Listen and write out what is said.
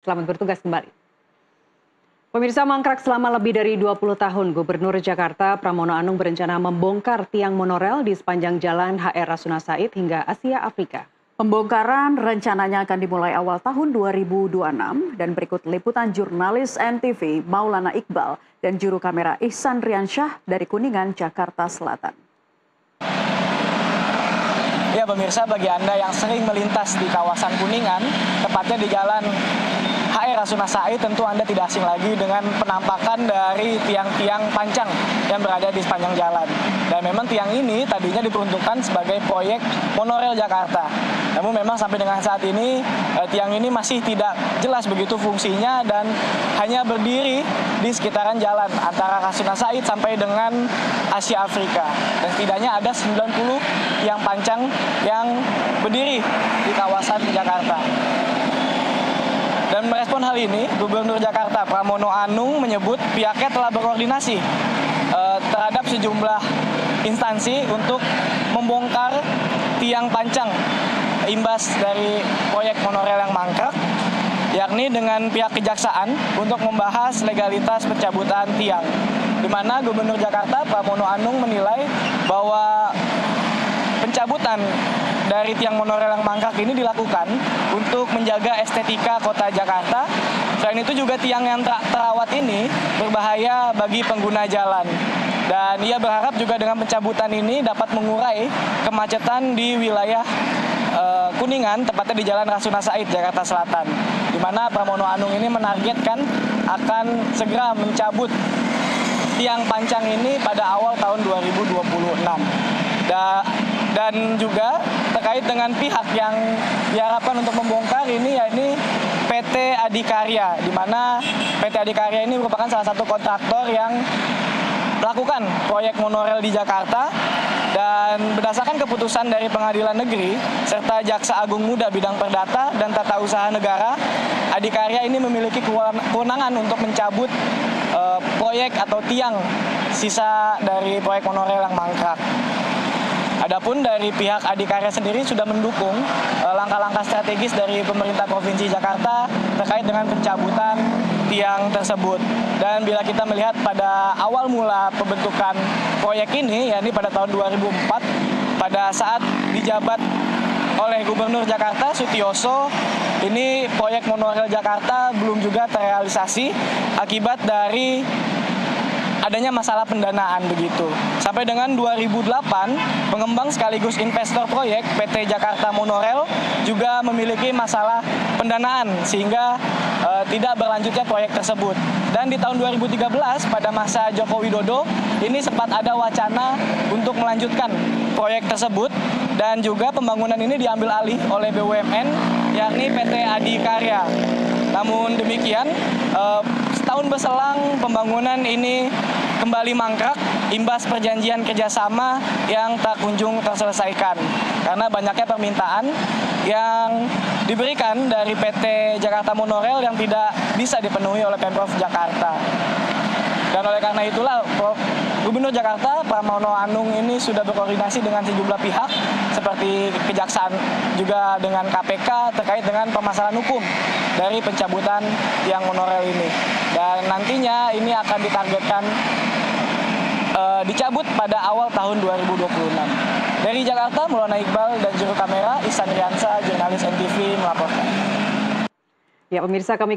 Selamat bertugas kembali. Pemirsa, mangkrak selama lebih dari 20 tahun, Gubernur Jakarta Pramono Anung berencana membongkar tiang monorel di sepanjang jalan HR Rasuna Said hingga Asia Afrika. Pembongkaran rencananya akan dimulai awal tahun 2026 dan berikut liputan jurnalis NTV Maulana Iqbal dan juru kamera Ihsan Riansyah dari Kuningan, Jakarta Selatan. Ya pemirsa, bagi Anda yang sering melintas di kawasan Kuningan, tepatnya di jalan HR Rasuna Said, tentu Anda tidak asing lagi dengan penampakan dari tiang-tiang pancang yang berada di sepanjang jalan. Dan memang tiang ini tadinya diperuntukkan sebagai proyek monorel Jakarta. Namun memang sampai dengan saat ini tiang ini masih tidak jelas begitu fungsinya dan hanya berdiri di sekitaran jalan antara Rasuna Said sampai dengan Asia Afrika. Dan setidaknya ada 90 tiang pancang yang berdiri di kawasan Jakarta. Dan merespon hal ini, Gubernur Jakarta Pramono Anung menyebut pihaknya telah berkoordinasi terhadap sejumlah instansi untuk membongkar tiang pancang imbas dari proyek monorel yang mangkrak, yakni dengan pihak kejaksaan untuk membahas legalitas pencabutan tiang. Di mana Gubernur Jakarta Pramono Anung menilai bahwa pencabutan dari tiang monorel yang mangkrak ini dilakukan untuk menjaga estetika kota Jakarta. Selain itu juga tiang yang terawat ini berbahaya bagi pengguna jalan. Dan ia berharap juga dengan pencabutan ini dapat mengurai kemacetan di wilayah Kuningan, tepatnya di Jalan Rasuna Said, Jakarta Selatan. Di mana Pramono Anung ini menargetkan akan segera mencabut tiang pancang ini pada awal tahun 2026. Dan juga terkait dengan pihak yang diharapkan untuk membongkar ini, yakni PT Adikarya, di mana PT Adikarya ini merupakan salah satu kontraktor yang melakukan proyek monorel di Jakarta. Dan berdasarkan keputusan dari Pengadilan Negeri serta Jaksa Agung Muda Bidang Perdata dan Tata Usaha Negara, Adikarya ini memiliki kewenangan untuk mencabut proyek atau tiang sisa dari proyek monorel yang mangkrak. Adapun dari pihak Adikarya sendiri sudah mendukung langkah-langkah strategis dari pemerintah Provinsi Jakarta terkait dengan pencabutan tiang tersebut. Dan bila kita melihat pada awal mula pembentukan proyek ini, yakni pada tahun 2004, pada saat dijabat oleh Gubernur Jakarta Sutioso, ini proyek monorel Jakarta belum juga terrealisasi akibat dari adanya masalah pendanaan begitu. Sampai dengan 2008, pengembang sekaligus investor proyek PT Jakarta Monorel juga memiliki masalah pendanaan sehingga tidak berlanjutnya proyek tersebut. Dan di tahun 2013 pada masa Joko Widodo ini sempat ada wacana untuk melanjutkan proyek tersebut dan juga pembangunan ini diambil alih oleh BUMN yakni PT Adikarya. Namun demikian, setahun berselang pembangunan ini kembali mangkrak imbas perjanjian kerjasama yang tak kunjung terselesaikan. Karena banyaknya permintaan yang diberikan dari PT Jakarta Monorel yang tidak bisa dipenuhi oleh Pemprov Jakarta. Dan oleh karena itulah Gubernur Jakarta Pramono Anung ini sudah berkoordinasi dengan sejumlah pihak seperti Kejaksaan juga dengan KPK terkait dengan permasalahan hukum dari pencabutan tiang monorel ini. Dan nantinya ini akan ditargetkan dicabut pada awal tahun 2026. Dari Jakarta, Maulana Iqbal dan juru kamera Ihsan Riansyah, jurnalis NTV melaporkan. Ya pemirsa, kami